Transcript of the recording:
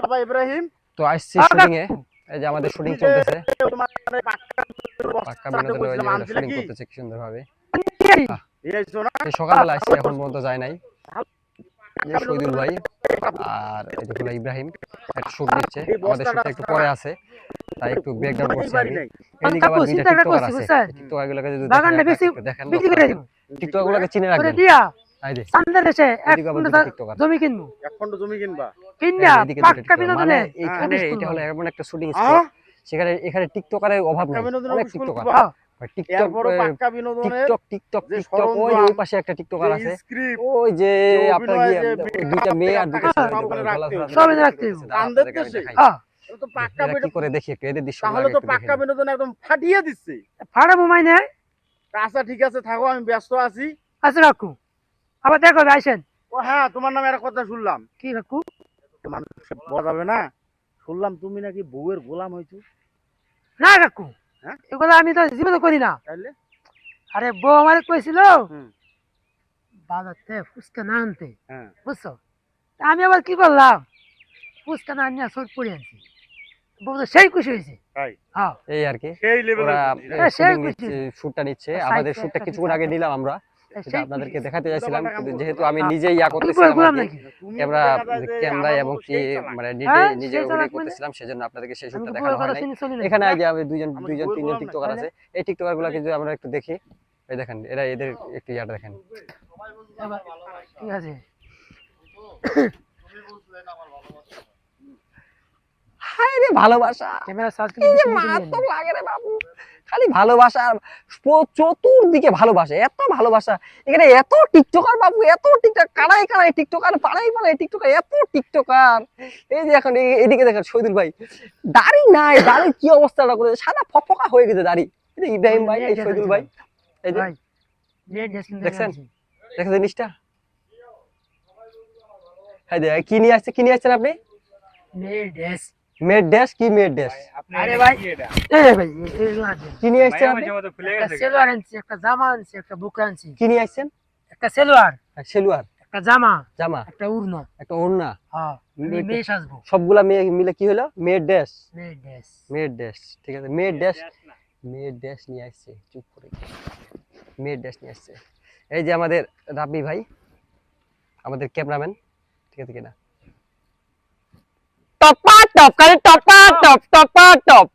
বাবা ইব্রাহিম তো আসছি শুটিং এ, এই যে আমাদের শুটিং চলতেছে, পাক্কা বিনোদনের ওই যে শুটিং করতেছে কি সুন্দর ভাবে। এই সকালবেলা আসছি, এখন পর্যন্ত যায় নাই। এই যে শহীদুল ভাই আর এই যে হলো ইব্রাহিম একটা শুট দিচ্ছে, আমাদের শুটটা একটু পরে আছে, তাই একটু ব্রেকডাউন করছি আমি। এদিকে আবার দুইটা টিকটকার আছে, টিকটকার গুলোকে যদি দেখেন টিকটকার গুলোকে চিনে রাখবেন। এই যে এদিকে আবার দুইটা টিকটকার, জমি কিনবো, এক খন্ড জমি কিনবা কিনা পাক্কা বিনোদনে, মানে এখানে এটা হলো এমন একটা শুটিং স্পট, সেখানে এখানে টিকটকারের অভাব নাই, অনেক টিকটকার। টিকটক পাক্কা বিনোদনের টিকটক ওই যে ওই পাশে একটা টিকটকার আছে, ওই যে আপনার কি দুইটা মেয়ে আর দুইটা ছেলে সব রাখতে তো পাক্কা কি করে দেখি একটু এদের দৃশ্য, তাহলে তো পাক্কা বিনোদন একদম ফাটিয়ে দিচ্ছে। ফাটাবো মাইনে। আচ্ছা ঠিক আছে, থাকো, আমি ব্যস্ত আছি। আচ্ছা কাকু, আবার দেখো আইসেন। ও হ্যাঁ, তোমার নামে একটা কথা শুনলাম। কি কাকু? মানুষ বলা যাবে না, শুনলাম তুমি নাকি বউয়ের গোলাম হইছো। না কাকু, এগুলো আমি তো জীবনে করি না। তাইলে? আরে বউ আমার কইছিল বাজারতে ফুচকা না আনতে, বুঝছো? আমি আবার কি করলাম, ফুচকা না আনিয়া শর্ট পড়ে আনছি। বউ তো সেই খুশি হয়েছে। এই আর কি, সেই লেভেলে শুটটা নিচ্ছে। আমাদের শুটটা কিছুক্ষণ আগে নিলাম আমরা, সেটা আপনাদেরকে দেখাতে চাইছিলাম, কিন্তু যেহেতু আমি নিজেই করতেছিলাম ক্যামেরা এবং কি মানে নিজে অভিনয় করতেছিলাম, সেজন্য আপনাদেরকে সেই শুটটা দেখানো হয় নাই। এখানে আগে আমি দুইজন তিনজন টিকটকার আছে, এই টিকটকার গুলোকে যদি আমরা একটু দেখি, এই দেখেন এরা এদের একটু ইয়াটা দেখেন। ঠিক আছে, হায় রে ভালোবাসা, ক্যামেরা সার্চ মারাত্মক লাগে রে বাবু, খালি ভালোবাসা, চতুর্দিকে ভালোবাসা, এত ভালোবাসা এখানে, এত টিকটকার বাবু, এত টিকটক, কানাই কানাই টিকটকার, পাড়াই পাড়াই টিকটকার, এত টিকটকার। এই যে এখন এদিকে দেখেন শহীদুল ভাই, দাড়ি নাই, দাড়ির কি অবস্থাটা করে, সাদা ফকফকা হয়ে গেছে দাড়ি। ইব্রাহিম ভাই, এই শহীদুল ভাই, এই যে দেখছেন জিনিসটা। হ্যাঁ দে, কি নিয়ে আসছেন আপনি? মেড ড্যাশ কি মেড ড্যাশ? আরে ভাই এই ভাই কি নিয়ে আসছেন আপনি? একটা সেলোয়ার আনছি, একটা জামা আনছি, একটা বুকরা আনছি। কি নিয়ে আসছেন? একটা সেলোয়ার, একটা জামা, একটা ওড়না, একটা ওড়না। হ্যাঁ, মেয়ে সাজবো। সবগুলা মেয়ে মিলে কি হলো? Made dash. মেড ড্যাশ, ঠিক আছে, মেড ড্যাশ নিয়ে আসছে। চুপ করে, মেড ড্যাশ নিয়ে আসছে। এই যে আমাদের রাব্বি ভাই, আমাদের ক্যামেরাম্যান, ঠিক আছে কিনা? টপা টপ করে টপা টপ